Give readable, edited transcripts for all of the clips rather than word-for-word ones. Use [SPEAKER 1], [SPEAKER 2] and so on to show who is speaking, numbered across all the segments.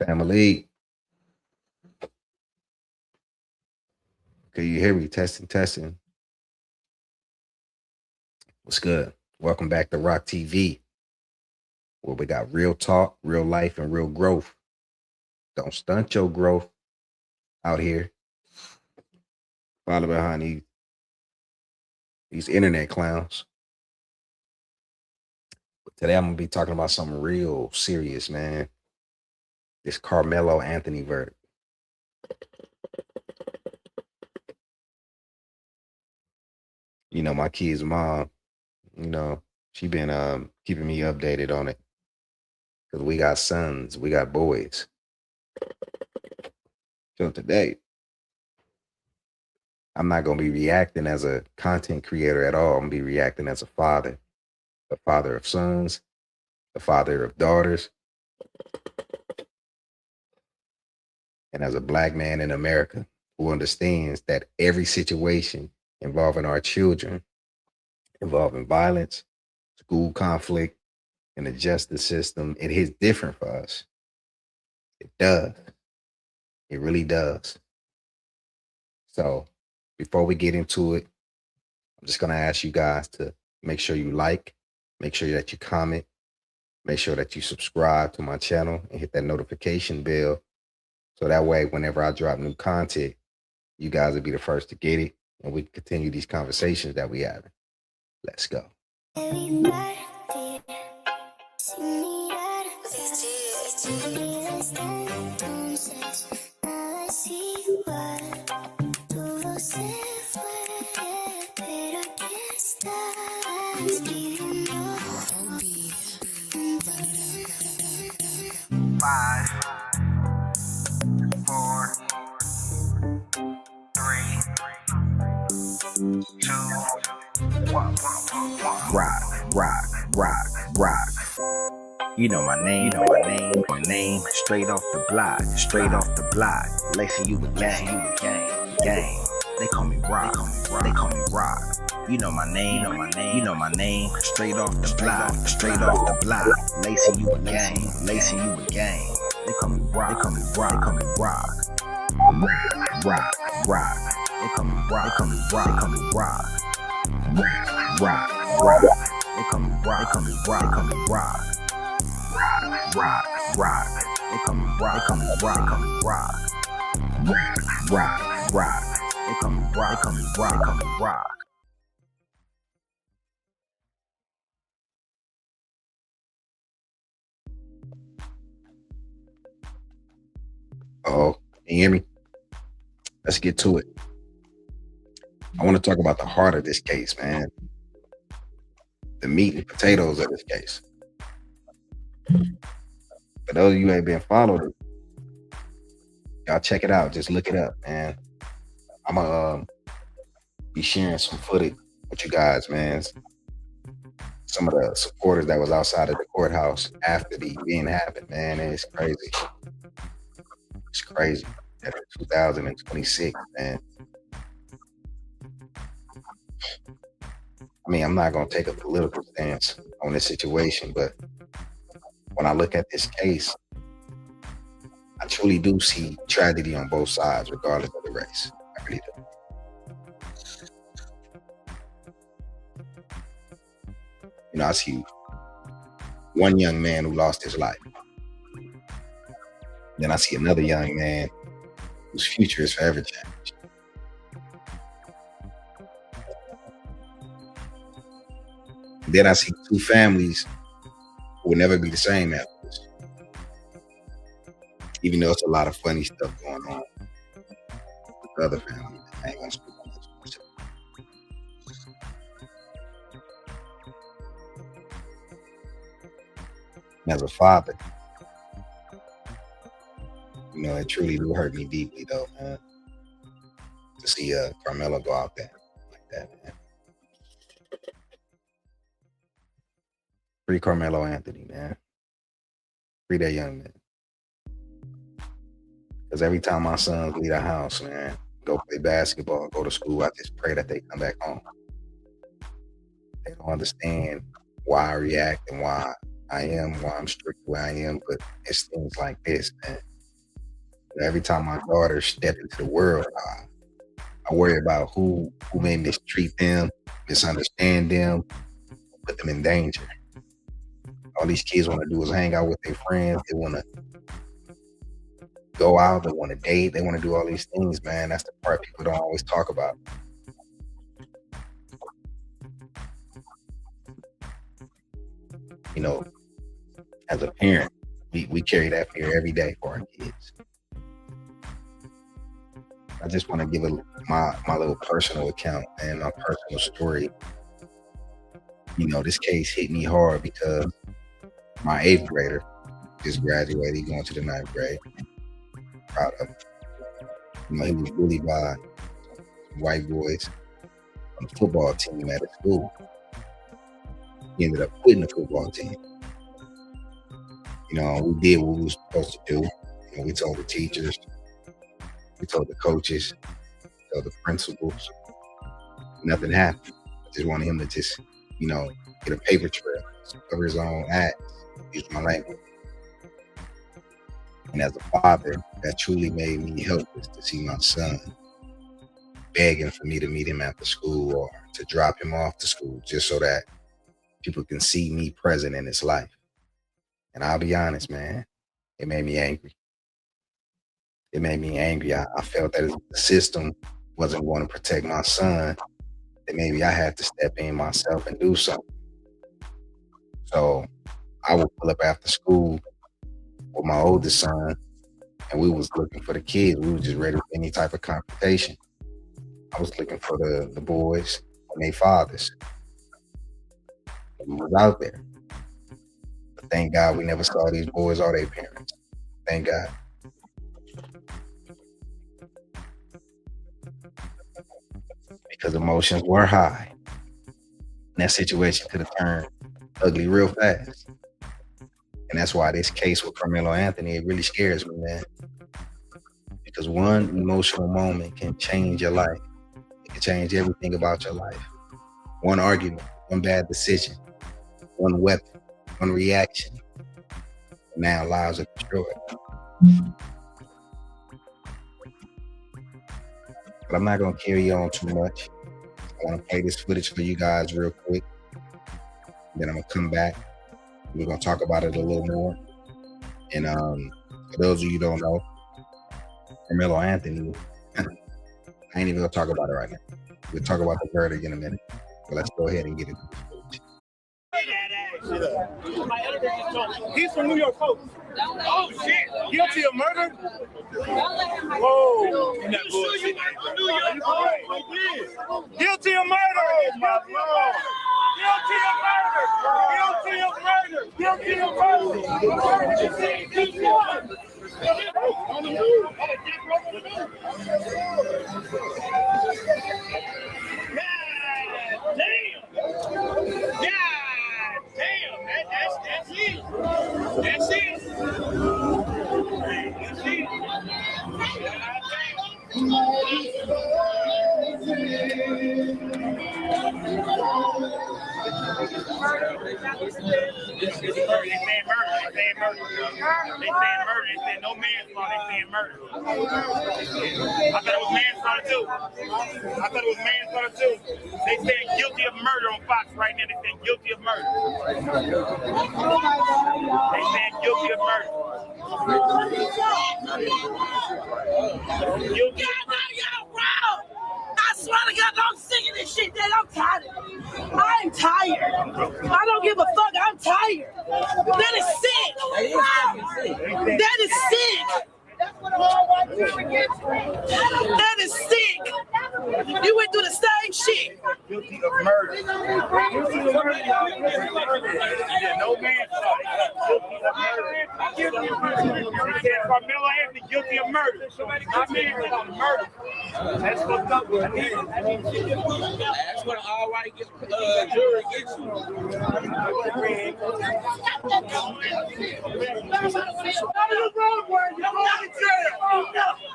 [SPEAKER 1] Family, can you hear me? Testing, testing. What's good? Welcome back to Rock TV, where we got real talk, real life, and real growth. Don't stunt your growth out here. Follow behind these internet clowns. But today I'm gonna be talking about something real serious, man. This Carmelo Anthony verdict. My kid's mom, you know, she been keeping me updated on it because we got sons, we got boys. So today I'm not gonna be reacting as a content creator at all. I'm gonna be reacting as a father of sons, a father of daughters, and as a black man in America who understands that every situation involving our children, involving violence, school conflict, and the justice system, it hits different for us. It does. It really does. So before we get into it, I'm just gonna ask you guys to make sure you like, make sure that you comment, make sure that you subscribe to my channel and hit that notification bell. So that way, whenever I drop new content, you guys will be the first to get it and we can continue these conversations that we have. Let's go.
[SPEAKER 2] Five, four, three, two, one. Rock. You know my name, my name, straight off the block, lacing you with gang. They call me Rock, You know my name, straight off the block, lacing you with gang. They call me Rock, Rock. They call me Rock, Rock. They call me Rock, They call me Rock. They call me Rock, They call me Rock. They call me Rock. They call me Rock, They call me Rock. They call me Rock. They call me Rock, They call me Rock.
[SPEAKER 1] Oh, can you hear me? Let's get to it. I want to talk about the heart of this case, man. The meat and potatoes of this case. For those of you who ain't been followed, y'all check it out. Just look it up, man. I'm gonna be sharing some footage with you guys, man. Some of the supporters that was outside of the courthouse after the event happened, man. And it's crazy. It's crazy. That 2026, man. I mean, I'm not gonna take a political stance on this situation, but when I look at this case, I truly do see tragedy on both sides, regardless of the race. I really do. I see one young man who lost his life. Then I see another young man whose future is forever changed. And then I see two families who will never be the same after this. Even though it's a lot of funny stuff going on with the other family. I ain't gonna speak on this much. And as a father, it truly do hurt me deeply though, man. To see Karmelo go out there like that, man. Free Carmelo Anthony, man. Free that young man. Because every time my sons leave the house, man, go play basketball, go to school, I just pray that they come back home. They don't understand why I react and why I'm strict the way I am, but it's things like this, man. Every time my daughter stepped into the world, I worry about who may mistreat them, misunderstand them, put them in danger. All these kids want to do is hang out with their friends. They want to go out. They want to date. They want to do all these things, man. That's the part people don't always talk about. You know, as a parent, we carry that fear every day for our kids. I just want to give my little personal account and my personal story. You know, this case hit me hard because my 8th grader just graduated, going to the 9th grade. Proud of him. You know, he was bullied by white boys on the football team at his school. He ended up quitting the football team. You know, we did what we were supposed to do. You know, we told the teachers, we told the coaches, we told the principals. Nothing happened. I just wanted him to just, you know, get a paper trail, cover his own ass, use my language. And as a father, that truly made me helpless to see my son begging for me to meet him after school or to drop him off to school just so that people can see me present in his life. And I'll be honest, man, it made me angry. It made me angry. I felt that the system wasn't going to protect my son, that maybe I had to step in myself and do something. So I would pull up after school with my oldest son, and we was looking for the kids. We were just ready for any type of confrontation. I was looking for the boys and their fathers. We was out there. But thank God we never saw these boys or their parents. Thank God. Because emotions were high. And that situation could have turned ugly real fast. And that's why this case with Karmelo Anthony, it really scares me, man. Because one emotional moment can change your life. It can change everything about your life. One argument, one bad decision, one weapon, one reaction. Now lives are destroyed. But I'm not going to carry on too much. I want to play this footage for you guys real quick. Then I'm going to come back. We're going to talk about it a little more. And for those of you who don't know, Karmelo Anthony, I ain't even going to talk about it right now. We'll talk about the verdict in a minute. But let's go ahead and get into this footage.
[SPEAKER 3] He's from New York Post. Oh shit! Guilty of murder? Whoa! You're not bullshit. Guilty of murder! Guilty of murder! Guilty of murder! Guilty of murder! That's it. That's it. They saying murder. They saying no manslaughter. They saying murder. I thought it was manslaughter too. They saying guilty of murder on Fox right now. They saying guilty of murder. They saying guilty of murder. Guilty of murder.
[SPEAKER 4] Y'all wrong. I swear to God, I'm sick of this shit, Dad. I'm tired. I'm tired. I don't give a fuck. I'm tired. That is sick. That is sick. That is sick. You went through the same shit.
[SPEAKER 3] Guilty of murder. No manslaughter. Guilty of murder. They said Karmelo Anthony guilty of murder. Not manslaughter, murder. That's fucked up. That's what an all-white jury gets you. Out of the roadway, you're going to jail.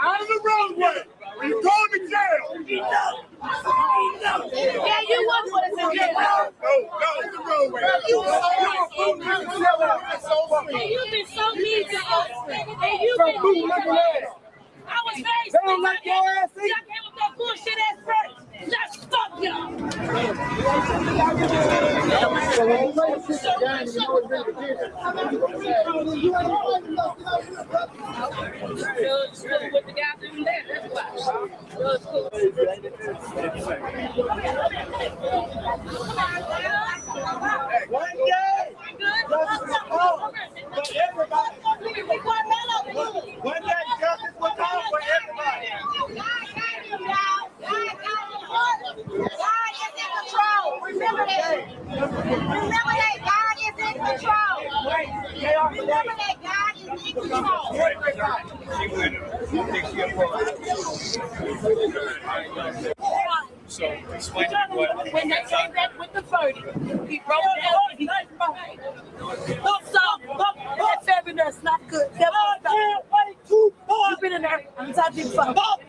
[SPEAKER 3] Out of the roadway, you're going to jail.
[SPEAKER 4] Yeah, you was what it's in jail.
[SPEAKER 3] No, the roadway.
[SPEAKER 4] You've been so mean to us. And you've been With the guy doing that, that's why.
[SPEAKER 3] One day, justice will come for everybody. One day, justice will come for everybody.
[SPEAKER 5] God is in control. Remember that. Remember that God is in control. Remember that God is in control.
[SPEAKER 3] So explain what.
[SPEAKER 4] When they came back with the verdict, he wrote down he that fabulous, not good. You've been in there. I'm talking about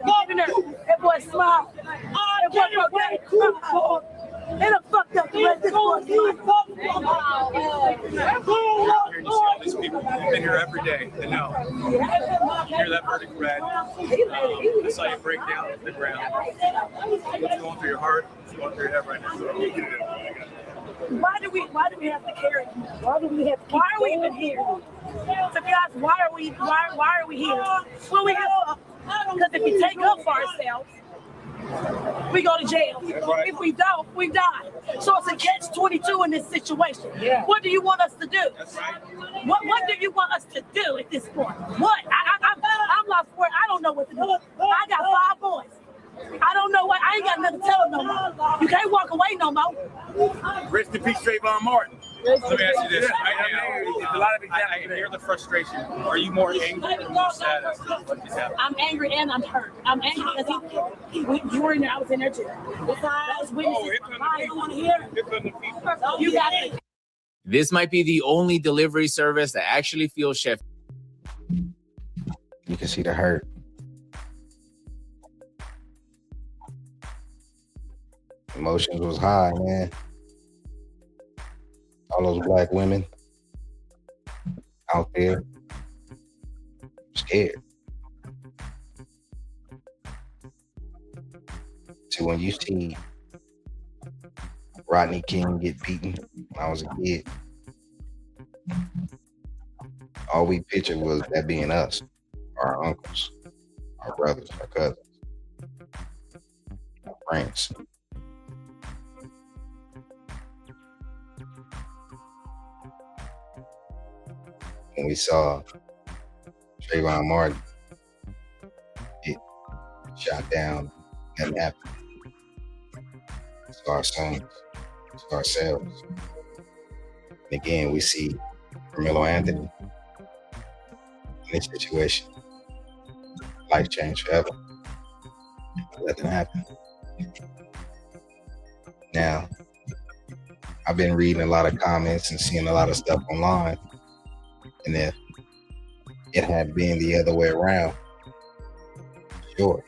[SPEAKER 4] you've been there. That boy smiled. That boy wrote down. They done fucked up the rest of this boy.
[SPEAKER 3] All these people who've been here every day, they know. Hear that verdict read. That's how you break down the ground. What's going through your heart? What's going through your head right now?
[SPEAKER 4] Why do we have to carry? Why are we even here? To be honest, why are we here? Well, we have because if we take up for ourselves, we go to jail. Right. If we don't, we die. So it's a catch-22 in this situation. Yeah. What do you want us to do?
[SPEAKER 3] That's right.
[SPEAKER 4] What do you want us to do at this point? What? I'm lost for it. I don't know what to do. I got 5 boys. I don't know what. I ain't got nothing to tell them no more. You can't walk away no more.
[SPEAKER 3] Rest in peace, Trayvon Martin. Let me ask you this. I hear the frustration. Are you more angry or more sad as to what just happened?
[SPEAKER 4] I'm angry and I'm hurt. I'm angry because you were in there. I was in there too. I was witnessing. I don't want to hear. You got it.
[SPEAKER 6] This might be the only delivery service that actually feels chef.
[SPEAKER 1] You can see the hurt. Emotions was high, man. All those black women out there scared. So when you see Rodney King get beaten when I was a kid, all we pictured was that being us, our uncles, our brothers, our cousins, our friends. When we saw Trayvon Martin get shot down, nothing happened. It's our sons, it's ourselves. And again, we see Karmelo Anthony in this situation. Life changed forever. Nothing happened. Now, I've been reading a lot of comments and seeing a lot of stuff online. And if it had been the other way around, sure,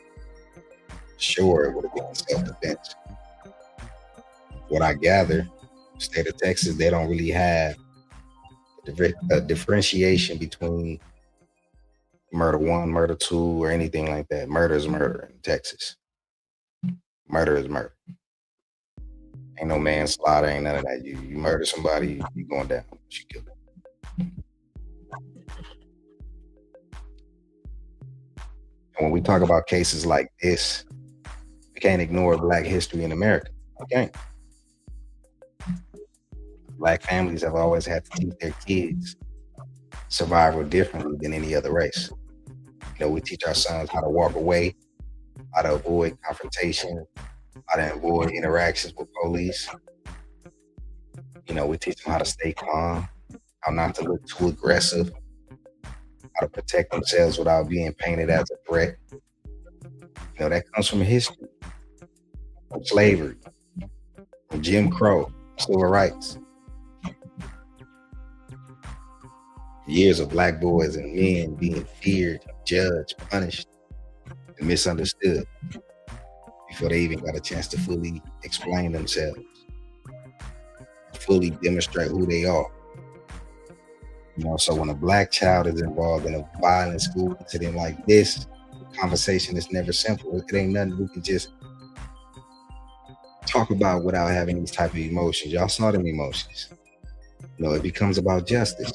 [SPEAKER 1] it would have been self-defense. What I gather, the state of Texas, they don't really have a differentiation between murder 1, murder 2, or anything like that. Murder is murder in Texas. Murder is murder. Ain't no manslaughter, ain't none of that. You murder somebody, you going down. You kill them. And when we talk about cases like this, we can't ignore Black history in America. We can't. Black families have always had to teach their kids survival differently than any other race. You know, we teach our sons how to walk away, how to avoid confrontation, how to avoid interactions with police. You know, we teach them how to stay calm, how not to look too aggressive, how to protect themselves without being painted as a threat. You know, that comes from history, from slavery, from Jim Crow, civil rights. Years of Black boys and men being feared, judged, punished, and misunderstood before they even got a chance to fully explain themselves, fully demonstrate who they are. You know, so when a Black child is involved in a violent school incident like this, the conversation is never simple. It ain't nothing we can just talk about without having these type of emotions. Y'all saw them emotions. It becomes about justice.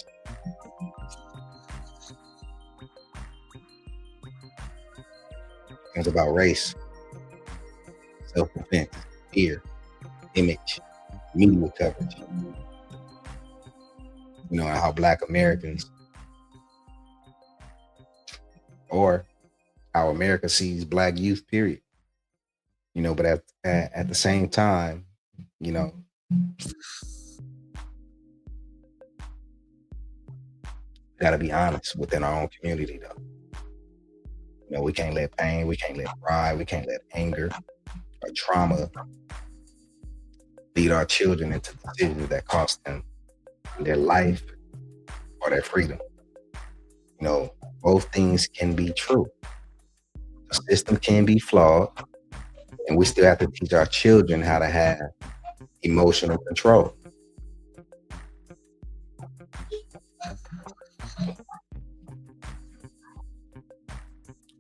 [SPEAKER 1] It becomes about race, self-defense, fear, image, media coverage. And how Black Americans, or how America sees Black youth, period. But at the same time, gotta be honest within our own community, though. We can't let pain, we can't let pride, we can't let anger or trauma lead our children into decisions that cost them their life or their freedom. Both things can be true. The system can be flawed, and we still have to teach our children how to have emotional control.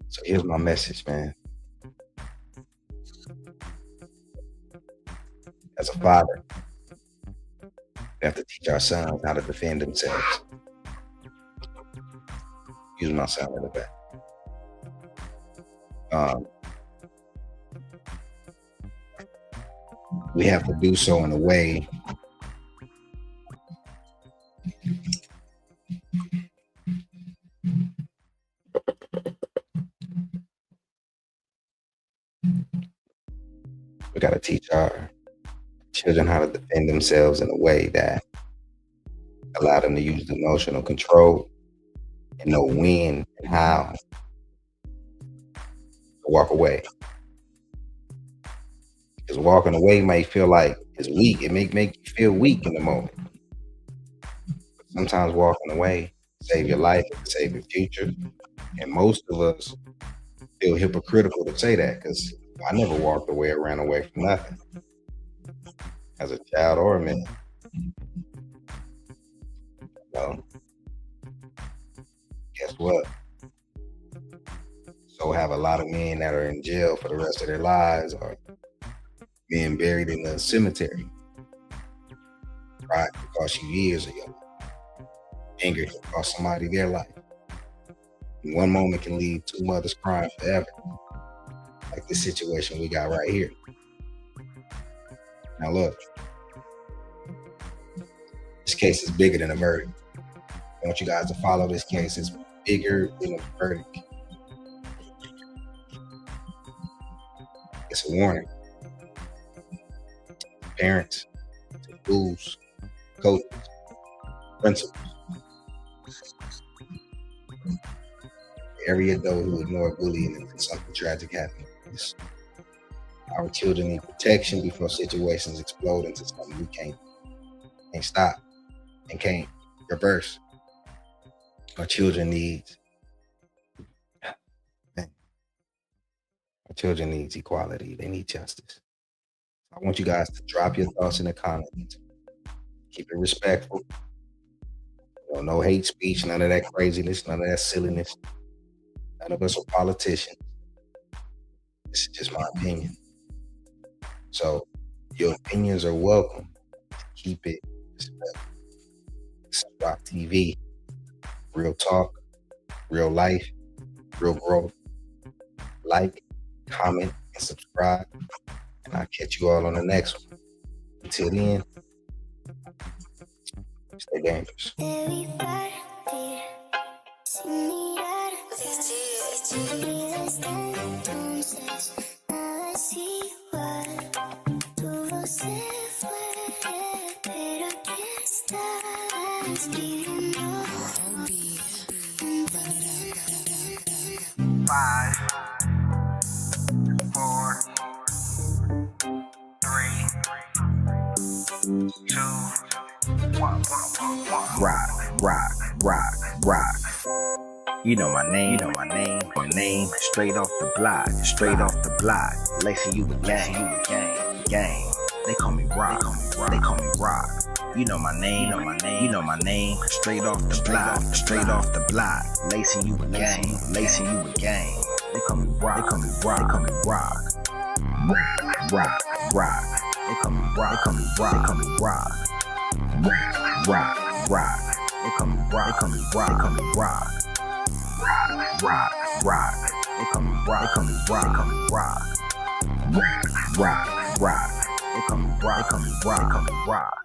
[SPEAKER 1] So here's my message, man. As a father, we have to teach our sons how to defend themselves. Use my son in the back. We have to do so in a way we got to teach our children how to defend themselves in a way that allow them to use emotional control and know when and how to walk away. Because walking away might feel like it's weak. It may make you feel weak in the moment. But sometimes walking away save your life, save your future. And most of us feel hypocritical to say that, because I never walked away or ran away from nothing as a child or a man. So, guess what? So have a lot of men that are in jail for the rest of their lives, or being buried in a cemetery. Pride can cost you years of your life. Anger can cost somebody their life. And one moment can leave two mothers crying forever. Like this situation we got right here. Now look, this case is bigger than a verdict. I want you guys to follow this case. It's bigger than a verdict. It's a warning. Parents, to schools, coaches, principals. Every adult who ignored bullying until something tragic happened. Our children need protection before situations explode into something we can't stop and can't reverse. Our children need equality. They need justice. I want you guys to drop your thoughts in the comments. Keep it respectful. No hate speech, none of that craziness, none of that silliness. None of us are politicians. This is just my opinion. So your opinions are welcome. Keep it respectful. This is Rock TV. Real talk, real life, real growth. Like, comment, and subscribe. And I'll catch you all on the next one. Until then, stay dangerous.
[SPEAKER 2] Five, 4, 3, 2, 1. Rock. You know my name, my name, straight off the block, lacing you with gang. They call me rock, You know my name, straight off the block, lacing you with gang. They call me rock, They call me rock. They call me rock. rock, rock. They call me rock, they call me rock, they call me rock. Rock, rock, rock. They call me rock, they call me rock, they call me rock. Rock, rock, rock. They call me rock, they call me rock, they call me rock.